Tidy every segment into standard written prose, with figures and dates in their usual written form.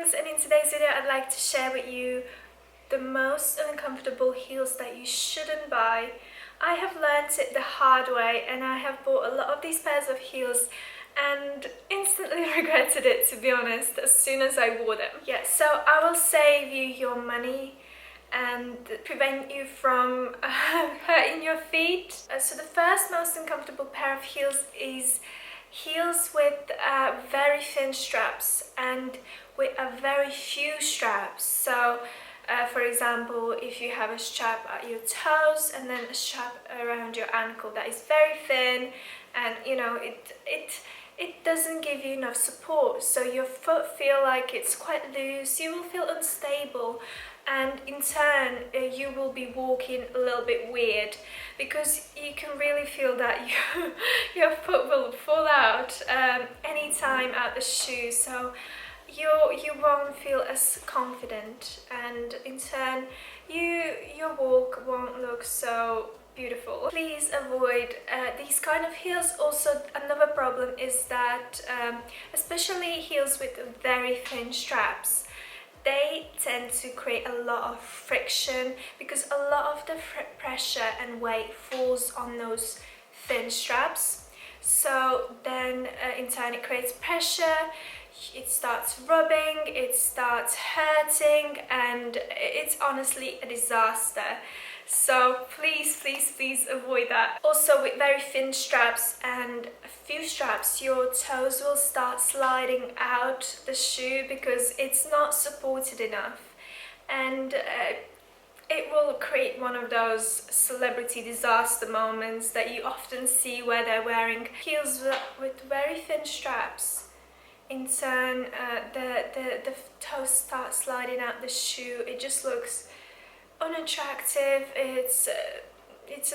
darlings, and in today's video I'd like to share with you the most uncomfortable heels that you shouldn't buy. I have learned it the hard way, and I have bought a lot of these pairs of heels and instantly regretted it, to be honest, as soon as I wore them. Yeah, so I will save you your money and prevent you from hurting your feet. So the first most uncomfortable pair of heels is heels with very thin straps and with a very few straps. So for example, if you have a strap at your toes and then a strap around your ankle that is very thin, and you know it doesn't give you enough support, so your foot feel like it's quite loose, you will feel unstable, and in turn you will be walking a little bit weird because you can really feel that your foot will fall out anytime out the shoe. So you won't feel as confident, and in turn your walk won't look so beautiful. Please avoid these kind of heels. Also, another problem is that especially heels with very thin straps, they tend to create a lot of friction because a lot of the pressure and weight falls on those thin straps. So then in turn it creates pressure, it starts rubbing, it starts hurting, and it's honestly a disaster. So please avoid that. Also, with very thin straps and a few straps, your toes will start sliding out the shoe because it's not supported enough, and it will create one of those celebrity disaster moments that you often see where they're wearing heels with very thin straps. In turn, the toes start sliding out the shoe. It just looks unattractive. It's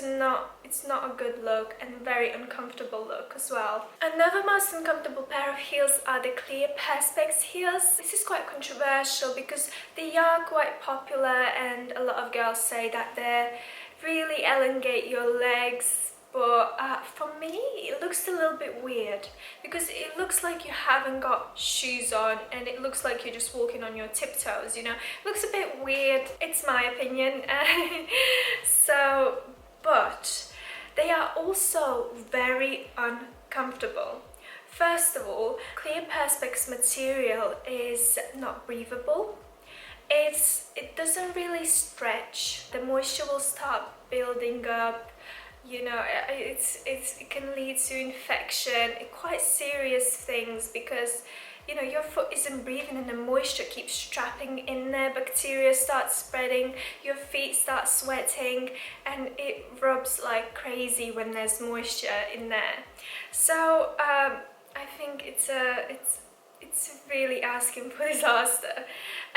not a good look, and very uncomfortable look as well. Another most uncomfortable pair of heels are the clear perspex heels. This is quite controversial because they are quite popular, and a lot of girls say that they really elongate your legs. But for me, it looks a little bit weird because it looks like you haven't got shoes on, and it looks like you're just walking on your tiptoes, you know. It looks a bit weird, it's my opinion. But they are also very uncomfortable. First of all, clear perspex material is not breathable. It doesn't really stretch. The moisture will start building up. You know, it can lead to infection, quite serious things, because you know your foot isn't breathing and the moisture keeps trapping in there. Bacteria start spreading, your feet start sweating, and it rubs like crazy when there's moisture in there. So I think it's really asking for disaster.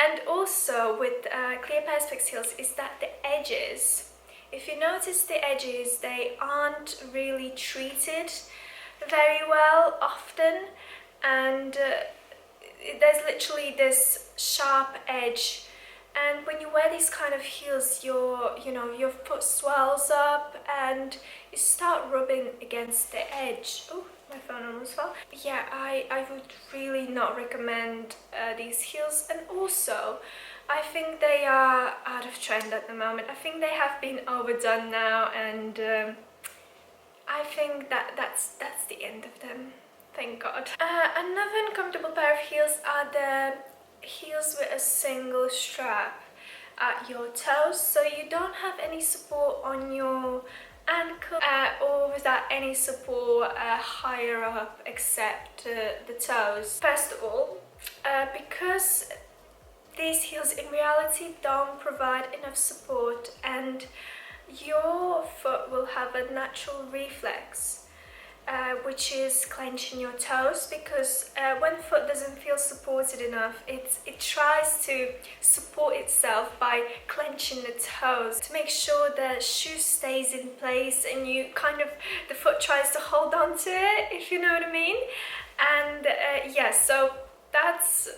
And also with clear perspex heels is that the edges, if you notice the edges, they aren't really treated very well often, and there's literally this sharp edge, and when you wear these kind of heels, your foot swells up and you start rubbing against the edge. Oh, my phone almost fell. Yeah, I would really not recommend these heels. And also, I think they are out of trend at the moment. I think they have been overdone now, and I think that's the end of them. Thank God. Another uncomfortable pair of heels are the heels with a single strap at your toes, so you don't have any support on your ankle or without any support higher up except the toes. First of all, because these heels in reality don't provide enough support, and your foot will have a natural reflex, which is clenching your toes, because when foot doesn't feel supported enough, it tries to support itself by clenching the toes to make sure the shoe stays in place, and the foot tries to hold on to it, if you know what I mean. And yeah, so that's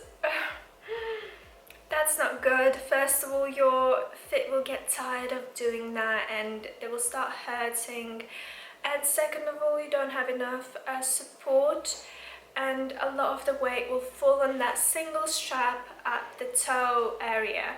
not good. First of all, your feet will get tired of doing that and they will start hurting. And second of all, you don't have enough support and a lot of the weight will fall on that single strap at the toe area,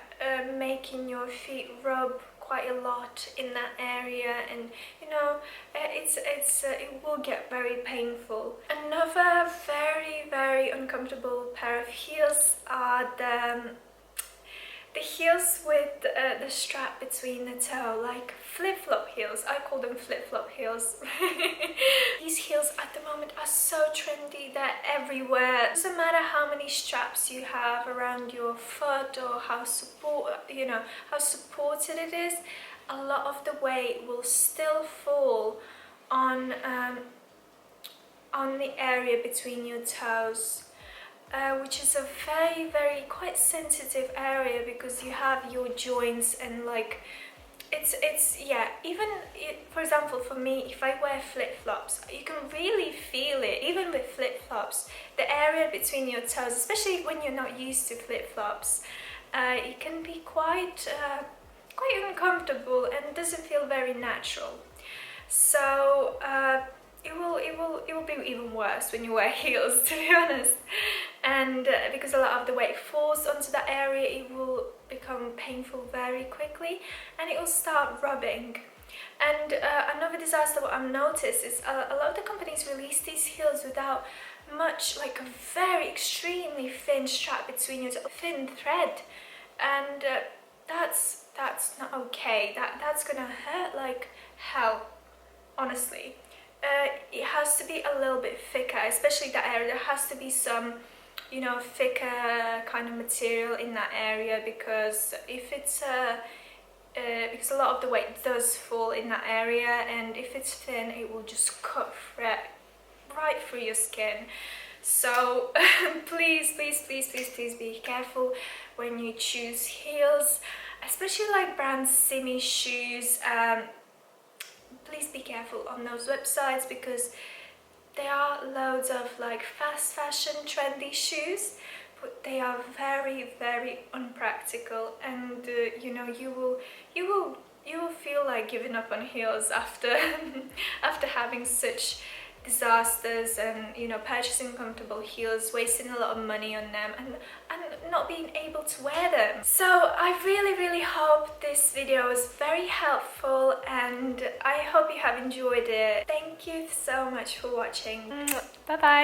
making your feet rub quite a lot in that area, and you know, it will get very painful. Another very uncomfortable pair of heels are the heels with the strap between the toe, like flip-flop heels. I call them flip-flop heels. These heels at the moment are so trendy, they're everywhere. It doesn't matter how many straps you have around your foot or how supported it is, a lot of the weight will still fall on the area between your toes. Which is a very quite sensitive area, because you have your joints and like for example, for me, if I wear flip-flops, you can really feel it. Even with flip-flops, the area between your toes, especially when you're not used to flip-flops, it can be quite uncomfortable and doesn't feel very natural. So it will be even worse when you wear heels, to be honest. And because a lot of the weight falls onto that area, it will become painful very quickly, and it will start rubbing. And another disaster what I've noticed is a lot of the companies release these heels without much, like a very extremely thin strap between your thin thread, and that's not okay. That's gonna hurt like hell, honestly. It has to be a little bit thicker, especially that area. There has to be some, you know, thicker kind of material in that area, because if it's because a lot of the weight does fall in that area, and if it's thin, it will just cut right through your skin. So please be careful when you choose heels, especially like brand Simi shoes. Please be careful on those websites, because there are loads of like fast fashion trendy shoes, but they are very unpractical, and you know, you will feel like giving up on heels after after having such disasters, and you know, purchasing comfortable heels, wasting a lot of money on them, and not being able to wear them. So I really hope this video was very helpful, and I hope you have enjoyed it. Thank you so much for watching. Bye bye.